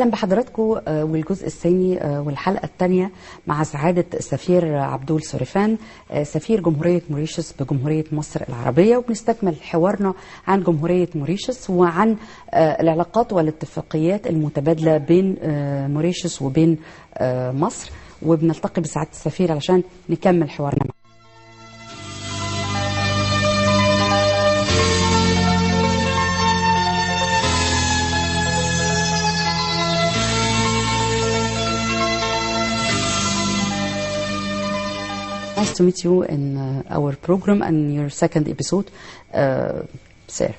أهلا بحضراتكم والجزء الثاني والحلقة الثانية مع سعادة السفير عبدول سوريفان سفير جمهورية موريشيوس بجمهورية مصر العربية، وبنستكمل حوارنا عن جمهورية موريشيوس وعن العلاقات والاتفاقيات المتبادلة بين موريشيوس وبين مصر، وبنلتقي بسعادة السفير علشان نكمل حوارنا معه. Nice to meet you in our program and your second episode, sir.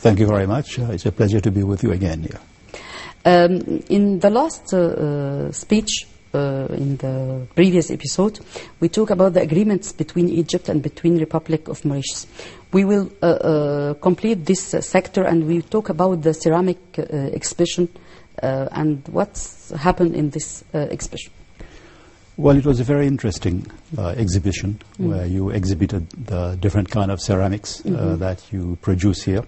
Thank you very much. It's a pleasure to be with you again here. In the last speech, in the previous episode, we talked about the agreements between Egypt and between Republic of Mauritius. We will complete this sector and we talk about the ceramic exhibition and what's happened in this exhibition. Well, it was a very interesting exhibition where you exhibited the different kind of ceramics that you produce here.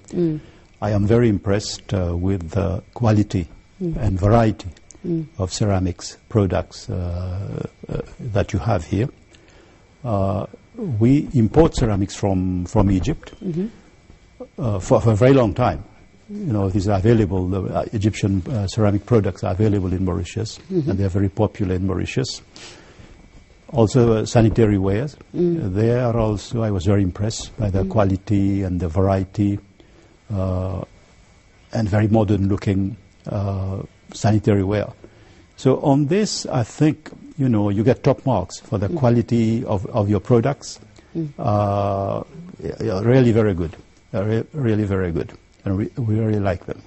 I am very impressed with the quality and variety of ceramics products that you have here. We import ceramics from Egypt for a very long time. You know, these are available, the Egyptian ceramic products are available in Mauritius, and they're very popular in Mauritius. Also sanitary wares. There also I was very impressed by the quality and the variety and very modern looking sanitary ware. So on this I think, you know, you get top marks for the quality of your products. Really very good. Really very good. And we really like them.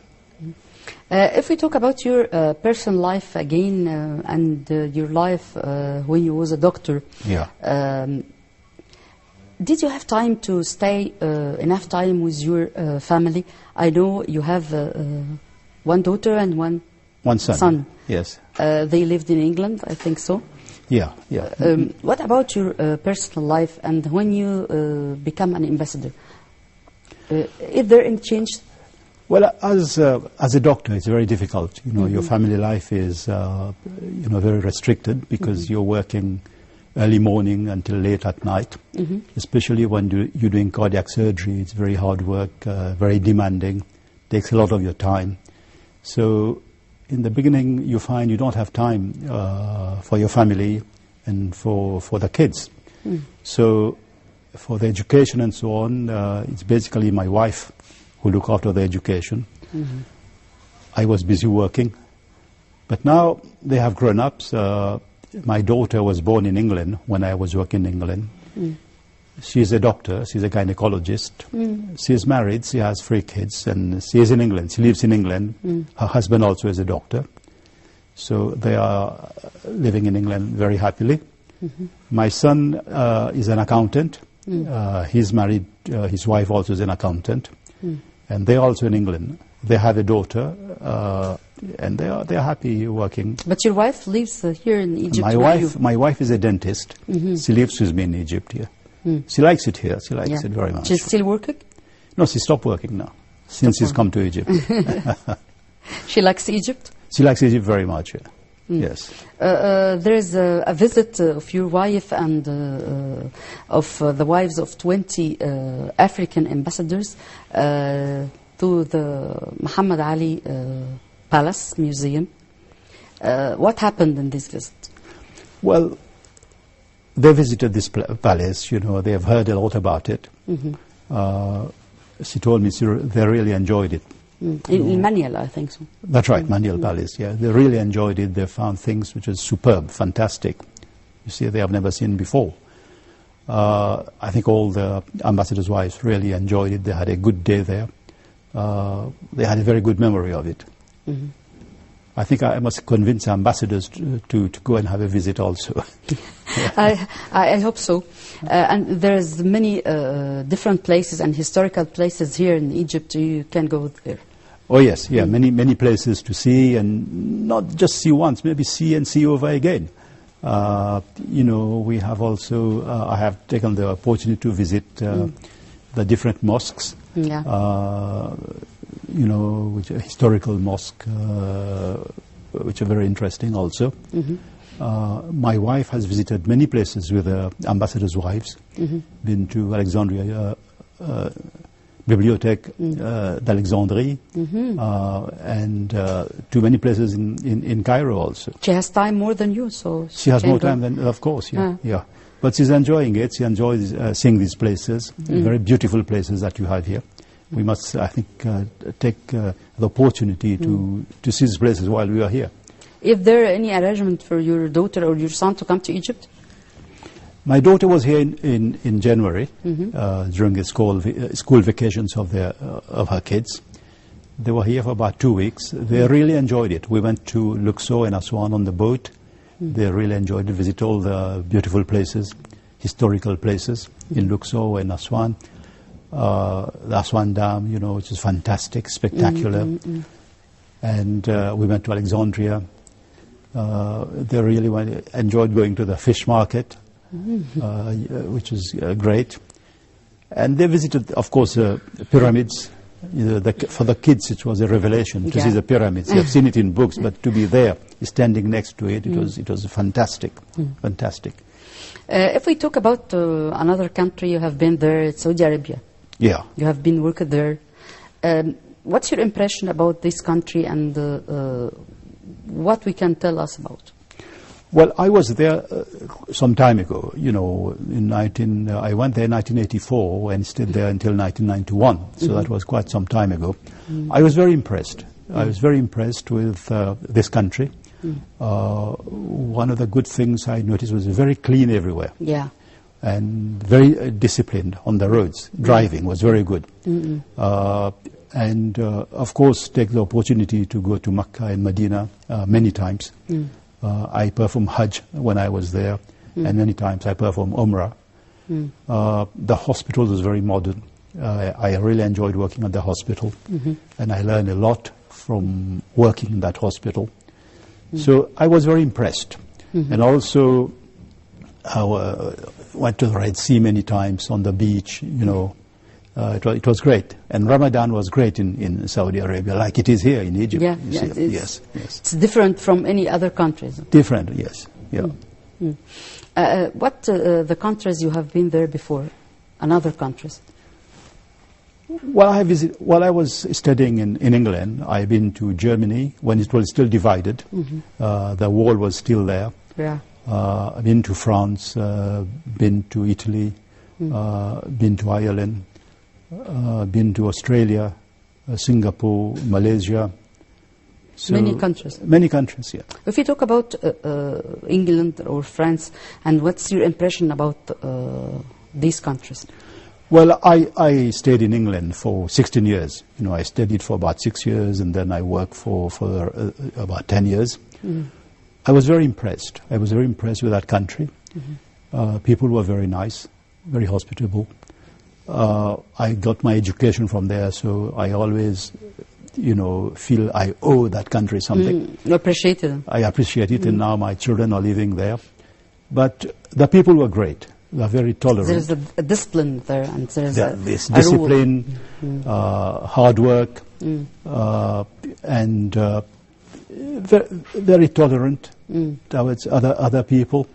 If we talk about your personal life again and your life when you was a doctor, did you have time to stay enough time with your family? I know you have one daughter and one son. Yes. They lived in England, I think so. Yeah. What about your personal life and when you become an ambassador? Is there any change? Well, as a doctor, it's very difficult. You know, your family life is, you know, very restricted because you're working early morning until late at night. Especially when you're doing cardiac surgery, it's very hard work, very demanding, takes a lot of your time. So, in the beginning, you find you don't have time for your family and for the kids. So, for the education and so on, it's basically my wife who look after the education. I was busy working, but now they have grown up. My daughter was born in England when I was working in England. She's a doctor, she's a gynecologist. She's married, she has 3 kids, and she is in England, she lives in England. Her husband also is a doctor. So they are living in England very happily. My son is an accountant. He's married, his wife also is an accountant. And they're also in England. They have a daughter, and they're happy working. But your wife lives here in Egypt. My wife is a dentist. She lives with me in Egypt here. She likes it here. She likes it very much. She's still working? No, she stopped working now since she's come to Egypt. She likes Egypt? She likes Egypt very much. Yes. There is a visit of your wife and of the wives of 20 African ambassadors to the Muhammad Ali Palace Museum. What happened in this visit? Well, they visited this palace, you know, they have heard a lot about it. She told me they really enjoyed it. In Manial, I think so. That's right, Manial Palace, yeah. They really enjoyed it. They found things which is superb, fantastic. You see, they have never seen before. I think all the ambassadors' wives really enjoyed it. They had a good day there. They had a very good memory of it. I think I must convince ambassadors to go and have a visit also. I hope so. And there's many different places and historical places here in Egypt. You can go there. Oh yes, yeah, many places to see, and not just see once, maybe see and see over again. You know, we have also, I have taken the opportunity to visit the different mosques. You know, which a historical mosque which are very interesting also. My wife has visited many places with ambassadors' wives. Been to Alexandria, Bibliothèque d'Alexandrie, and to many places in Cairo also. She has time more than you, so she has more time than, of course, yeah. But she's enjoying it. She enjoys seeing these places, very beautiful places that you have here. We must, I think, take the opportunity to see these places while we are here. Is there any arrangement for your daughter or your son to come to Egypt? My daughter was here in January during the school vacations of her kids. They were here for about 2 weeks. They really enjoyed it. We went to Luxor and Aswan on the boat. They really enjoyed it, visit all the beautiful places, historical places in Luxor and Aswan. The Aswan Dam, you know, which is fantastic, spectacular. And we went to Alexandria. They really enjoyed going to the fish market, which is great. And they visited, of course, pyramids. You know, for the kids, it was a revelation to see the pyramids. They have seen it in books, but to be there, standing next to it, it was fantastic, fantastic. If we talk about another country, you have been there, it's Saudi Arabia. Yeah. You have been working there. What's your impression about this country and what we can tell us about? Well, I was there some time ago. You know, I went there in 1984 and stayed there until 1991. So that was quite some time ago. I was very impressed. I was very impressed with this country. One of the good things I noticed was very clean everywhere. Yeah. And very disciplined on the roads. Driving was very good. And of course, take the opportunity to go to Mecca and Medina many times. I performed Hajj when I was there, and many times I performed Umrah. The hospital was very modern. I really enjoyed working at the hospital, and I learned a lot from working in that hospital. So I was very impressed. And also, I went to the Red Sea many times on the beach, you know. It was great. And Ramadan was great in Saudi Arabia, like it is here in Egypt. Yeah, yes. It's different from any other countries. Different, yes. Yeah. What the countries you have been there before, and other countries? Well, while I was studying in England, I've been to Germany when it was still divided. The wall was still there. Yeah. I've been to France, been to Italy, been to Ireland. Been to Australia, Singapore, Malaysia. So many countries. Many countries, yeah. If you talk about England or France, and what's your impression about these countries? Well, I stayed in England for 16 years. You know, I studied for about 6 years, and then I worked for about 10 years. I was very impressed. I was very impressed with that country. People were very nice, very hospitable. I got my education from there, so I always, you know, feel I owe that country something. You appreciate it. I appreciate it, and now my children are living there. But the people were great. They are very tolerant. There's a discipline there, and there's this discipline, hard work, and very tolerant towards other people.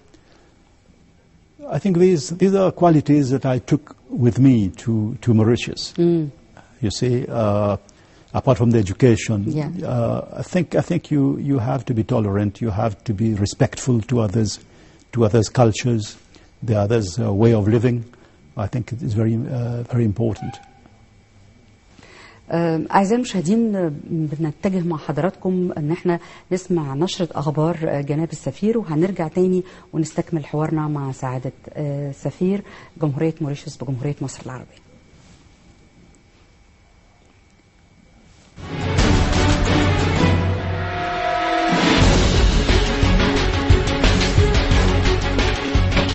I think these are qualities that I took with me to Mauritius. You see, apart from the education, I think you have to be tolerant. You have to be respectful to others' cultures, the others' way of living. I think it is very very important. أعزائي المشاهدين، بنتجه مع حضراتكم أن احنا نسمع نشرة أخبار جناب السفير، وهنرجع تاني ونستكمل حوارنا مع سعادة سفير جمهورية موريشيوس بجمهورية مصر العربية.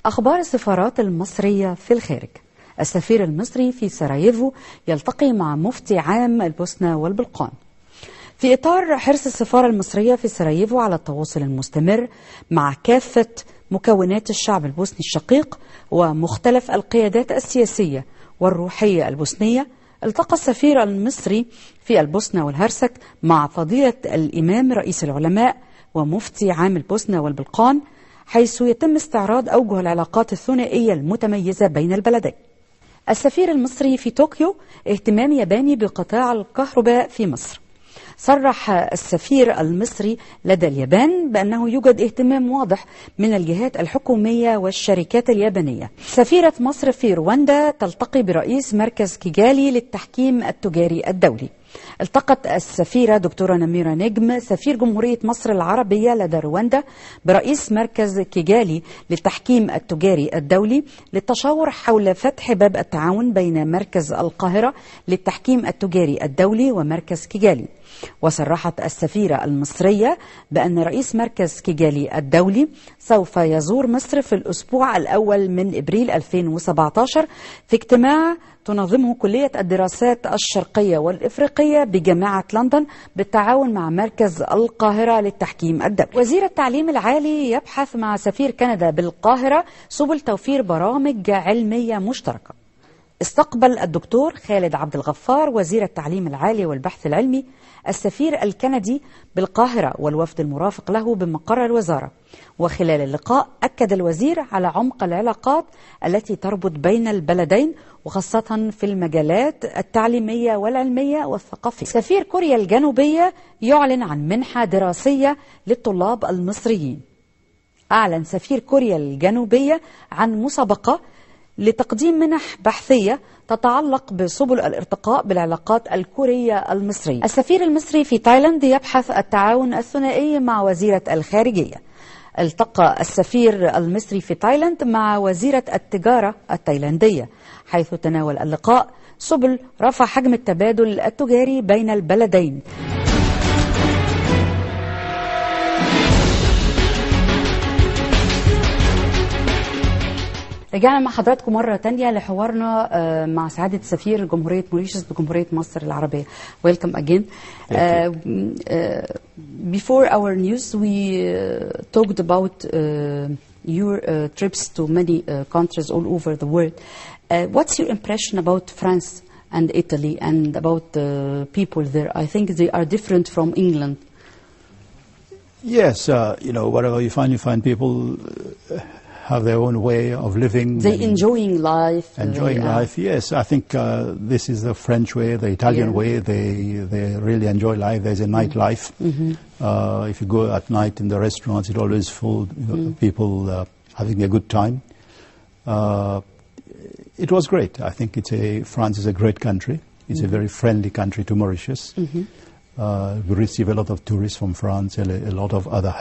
أخبار السفارات المصرية في الخارج. السفير المصري في سراييفو يلتقي مع مفتي عام البوسنة والبلقان. في إطار حرص السفارة المصرية في سراييفو على التواصل المستمر مع كافة مكونات الشعب البوسني الشقيق ومختلف القيادات السياسية والروحية البوسنية، التقى السفير المصري في البوسنة والهرسك مع فضيلة الإمام رئيس العلماء ومفتي عام البوسنة والبلقان، حيث يتم استعراض أوجه العلاقات الثنائية المتميزة بين البلدين. السفير المصري في طوكيو: اهتمام ياباني بقطاع الكهرباء في مصر. صرح السفير المصري لدى اليابان بأنه يوجد اهتمام واضح من الجهات الحكومية والشركات اليابانية. سفيرة مصر في رواندا تلتقي برئيس مركز كيجالي للتحكيم التجاري الدولي. التقت السفيرة دكتورة نميرة نجم سفير جمهورية مصر العربية لدى رواندا برئيس مركز كيجالي للتحكيم التجاري الدولي للتشاور حول فتح باب التعاون بين مركز القاهرة للتحكيم التجاري الدولي ومركز كيجالي. وصرحت السفيرة المصرية بأن رئيس مركز كيجالي الدولي سوف يزور مصر في الأسبوع الأول من إبريل 2017 في اجتماع تنظمه كلية الدراسات الشرقية والإفريقية بجامعة لندن بالتعاون مع مركز القاهرة للتحكيم الدولي. وزير التعليم العالي يبحث مع سفير كندا بالقاهرة سبل توفير برامج علمية مشتركة. استقبل الدكتور خالد عبد الغفار وزير التعليم العالي والبحث العلمي السفير الكندي بالقاهرة والوفد المرافق له بمقر الوزارة. وخلال اللقاء أكد الوزير على عمق العلاقات التي تربط بين البلدين وخاصة في المجالات التعليمية والعلمية والثقافية. سفير كوريا الجنوبية يعلن عن منحة دراسية للطلاب المصريين. أعلن سفير كوريا الجنوبية عن مسابقة لتقديم منح بحثية تتعلق بسبل الارتقاء بالعلاقات الكورية المصرية. السفير المصري في تايلاند يبحث التعاون الثنائي مع وزيرة الخارجية. التقى السفير المصري في تايلاند مع وزيرة التجارة التايلاندية، حيث تناول اللقاء سبل رفع حجم التبادل التجاري بين البلدين. رجعنا مع حضراتكم مرة تانية لحوارنا مع سعادة سفير جمهورية موريشيوس بجمهورية مصر العربية. Welcome again. Before our news, we talked about your trips to many countries all over the world. What's your impression about France and Italy and about the people there? I think they are different from England. Yes, wherever you find people have their own way of living. They enjoying life. Enjoying life, yes. I think this is the French way, the Italian way. They really enjoy life. There's a nightlife. If you go at night in the restaurants, it's always full, people having a good time. It was great. I think France is a great country. It's a very friendly country to Mauritius. We receive a lot of tourists from France, a lot of other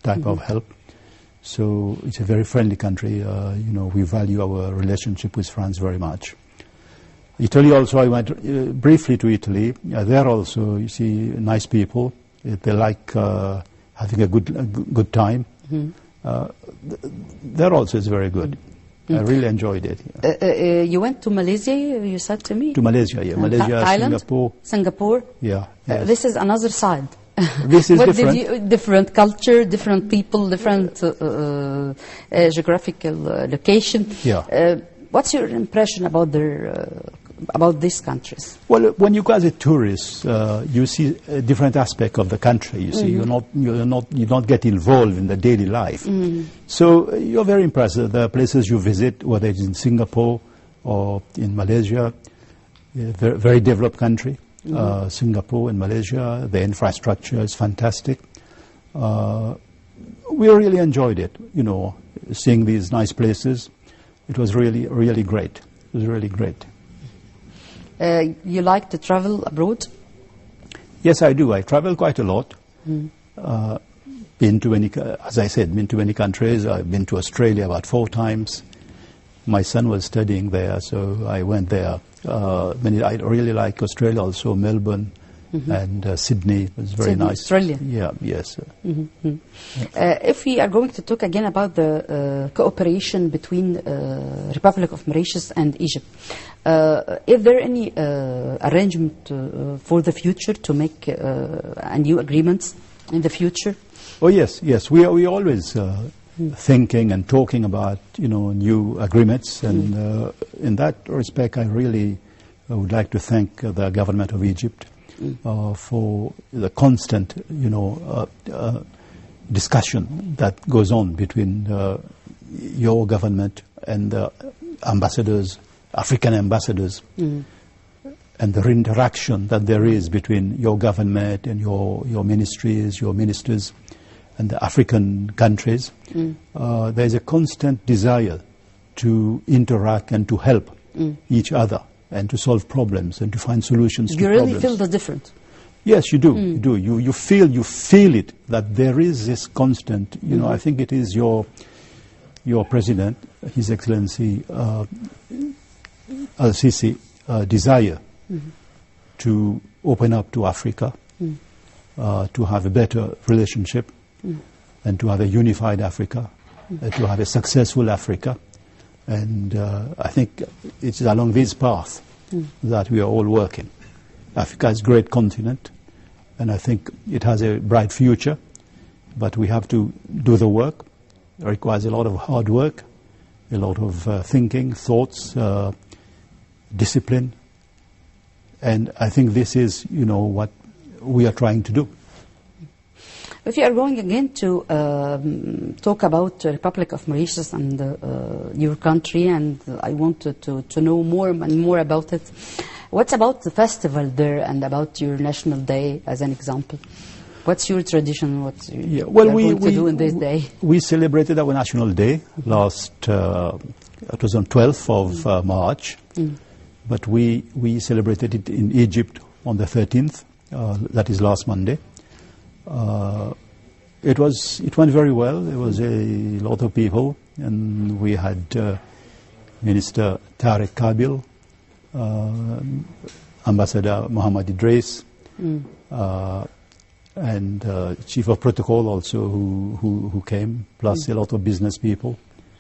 type of help. So it's a very friendly country. We value our relationship with France very much. Italy also, I went briefly to Italy. There also, you see, nice people. They like having a good time. There also is very good. I really enjoyed it. You went to Malaysia, you said to me? To Malaysia, yeah. Malaysia, Thailand, Singapore. Singapore? Yeah. Yes. This is another side. This is different. Different culture, different people, different geographical location. Yeah. What's your impression about about these countries? Well, when you go as a tourist, you see a different aspect of the country. You see, you don't get involved in the daily life. So you're very impressed. The places you visit, whether it's in Singapore or in Malaysia, very, very developed country. Singapore and Malaysia, the infrastructure is fantastic. We really enjoyed it, seeing these nice places. It was really, really great. It was really great. You like to travel abroad? Yes, I do. I travel quite a lot. Been to as I said, been to many countries. I've been to Australia about 4 times. My son was studying there, so I went there. I really like Australia, also Melbourne and Sydney. It was very nice. Australia. Yeah, yes. If we are going to talk again about the cooperation between Republic of Mauritius and Egypt, is there any arrangement for the future to make new agreements in the future? Oh yes, yes. We always thinking and talking about new agreements, and in that respect I really would like to thank the government of Egypt for the constant discussion that goes on between your government and the ambassadors, African ambassadors, and the interaction that there is between your government and your ministries, your ministers, and the African countries. There is a constant desire to interact and to help each other and to solve problems and to find solutions to problems. You really feel the difference? Yes, you do. You do. You feel it, that there is this constant. You know, I think it is your president, His Excellency Al-Sisi, desire to open up to Africa, to have a better relationship, and to have a unified Africa, to have a successful Africa. And I think it's along this path that we are all working. Africa is a great continent, and I think it has a bright future, but we have to do the work. It requires a lot of hard work, a lot of thinking, thoughts, discipline, and I think this is, you know, what we are trying to do. If you are going again to talk about the Republic of Mauritius and your country, and I wanted to know more and more about it, what's about the festival there and about your National Day as an example? What's your tradition? What you are going to do in this day? We celebrated our National Day last, it was on 12th of March, but we celebrated it in Egypt on the 13th, that is last Monday. It went very well. There was a lot of people, and we had Minister Tariq Kabil, Ambassador Muhammad Idris, and Chief of Protocol also who came, plus a lot of business people,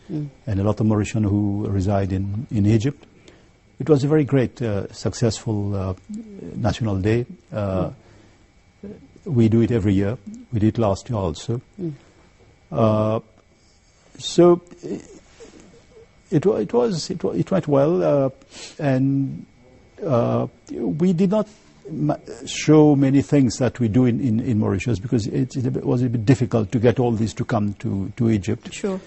and a lot of Mauritians who reside in Egypt. It was a very great, successful National Day. We do it every year. We did it last year also. So it went well, and we did not show many things that we do in Mauritius, because it was a bit difficult to get all these to come to Egypt. Sure.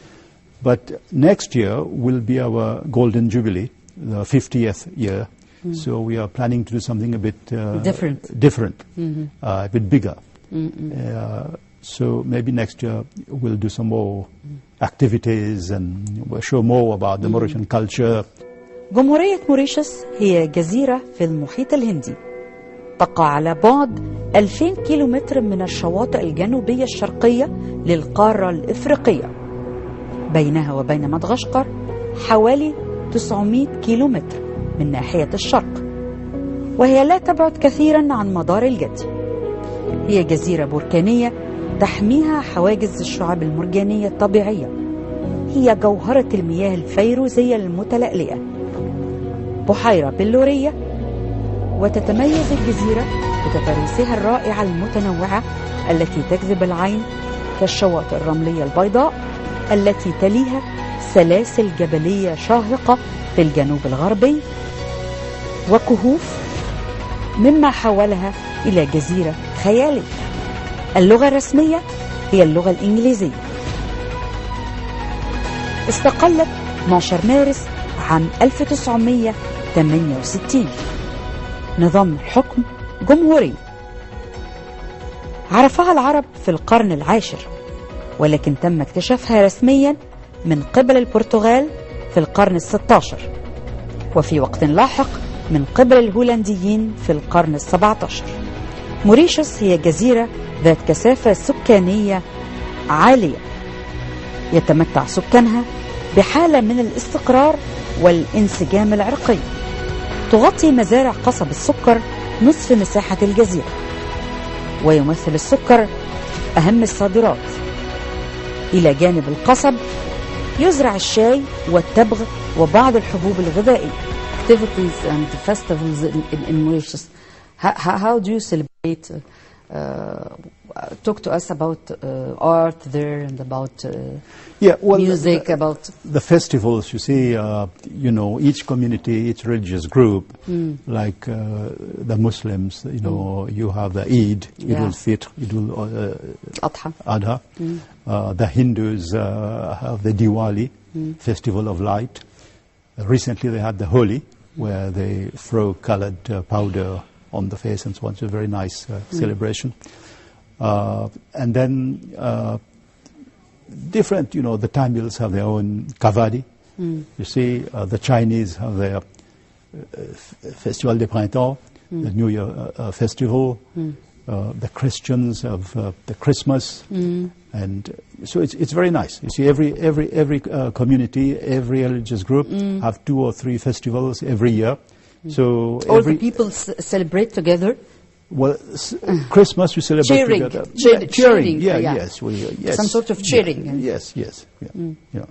But next year will be our Golden Jubilee, the 50th year. So we are planning to do something a bit different, a bit bigger. So maybe next year we'll do some more activities and we'll show more about the Mauritian culture. جمهورية موريشيوس هي جزيرة في المحيط الهندي، تقع على بعد 2000 كيلومتر من الشواطئ الجنوبية الشرقية للقارة الإفريقية. بينها وبين مدغشقر حوالي 900 كيلومتر من ناحية الشرق، وهي لا تبعد كثيرا عن مدار الجدي. هي جزيرة بركانية تحميها حواجز الشعاب المرجانية الطبيعية. هي جوهرة المياه الفيروزية المتلألئة، بحيرة بلورية. وتتميز الجزيرة بتضاريسها الرائعة المتنوعة التي تجذب العين، كالشواطئ الرملية البيضاء التي تليها سلاسل جبلية شاهقة في الجنوب الغربي، وكهوف مما حولها إلى جزيرة خيالية. اللغة الرسمية هي اللغة الإنجليزية. استقلت 12 مارس عام 1968. نظام الحكم جمهوري، عرفها العرب في القرن العاشر، ولكن تم اكتشافها رسميا من قبل البرتغال في القرن ال16، وفي وقت لاحق من قبل الهولنديين في القرن ال17. موريشيوس هي جزيرة ذات كثافة سكانية عالية، يتمتع سكانها بحالة من الاستقرار والانسجام العرقي. تغطي مزارع قصب السكر نصف مساحة الجزيرة، ويمثل السكر أهم الصادرات. إلى جانب القصب يزرع الشاي والتبغ وبعض الحبوب الغذائية. Activities and festivals in Mauritius. How do you celebrate talk to us about art there and about music, about the festivals. You see, you know, each community, each religious group, like the Muslims, you know, you have the Eid, Eid al-Fitr, Eid al-Adha. The Hindus have the Diwali, Festival of Light. Recently they had the Holi, where they throw colored powder on the face and so on. It's a very nice celebration. And then different, you know, the Tamils have their own Kavadi. You see, the Chinese have their Festival de Printemps, the New Year festival. The Christians have the Christmas. And so it's very nice. You see, every community, every religious group have 2 or 3 festivals every year. So all the people celebrate together. Well, Christmas we celebrate cheering, together. Cheering. Yeah, yes, yes. Some sort of cheering. Yes. Yeah.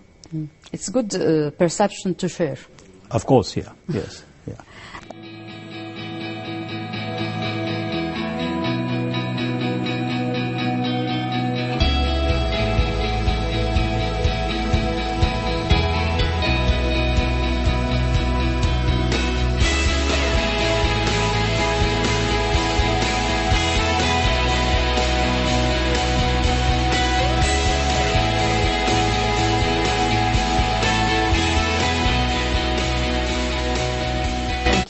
It's good perception to share. Of course, yeah. Yes. Yeah.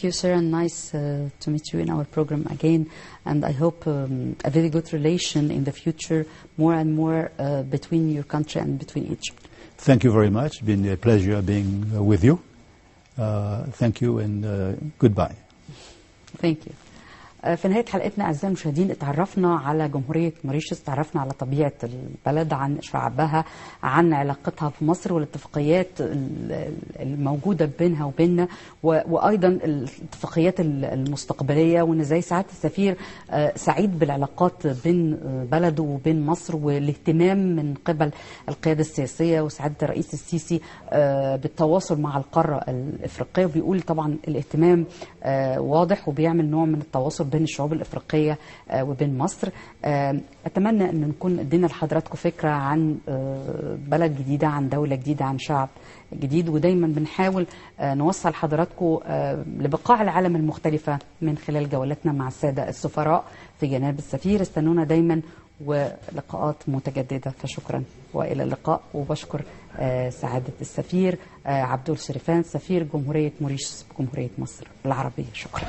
Thank you, sir, and nice to meet you in our program again. And I hope a very good relation in the future, more and more between your country and between Egypt. Thank you very much. It's been a pleasure being with you. Thank you and goodbye. Thank you. في نهاية حلقتنا أعزائي المشاهدين اتعرفنا على جمهورية موريشيوس، تعرفنا على طبيعة البلد، عن شعبها، عن علاقتها في مصر والاتفاقيات الموجودة بينها وبيننا، وأيضا الاتفاقيات المستقبلية، وأن ازاي سعادة السفير سعيد بالعلاقات بين بلده وبين مصر، والاهتمام من قبل القيادة السياسية وسعادة الرئيس السيسي بالتواصل مع القارة الإفريقية. وبيقول طبعا الاهتمام واضح وبيعمل نوع من التواصل بين الشعوب الإفريقية وبين مصر. أتمنى أن نكون ادينا لحضراتكم فكرة عن بلد جديدة، عن دولة جديدة، عن شعب جديد، ودايما بنحاول نوصل حضراتكم لبقاع العالم المختلفة من خلال جولاتنا مع السادة السفراء في جناب السفير. استنونا دايما ولقاءات متجددة، فشكرا وإلى اللقاء. وبشكر سعادة السفير عبدول سوريفان، سفير جمهورية موريشيوس بجمهورية مصر العربية. شكرا.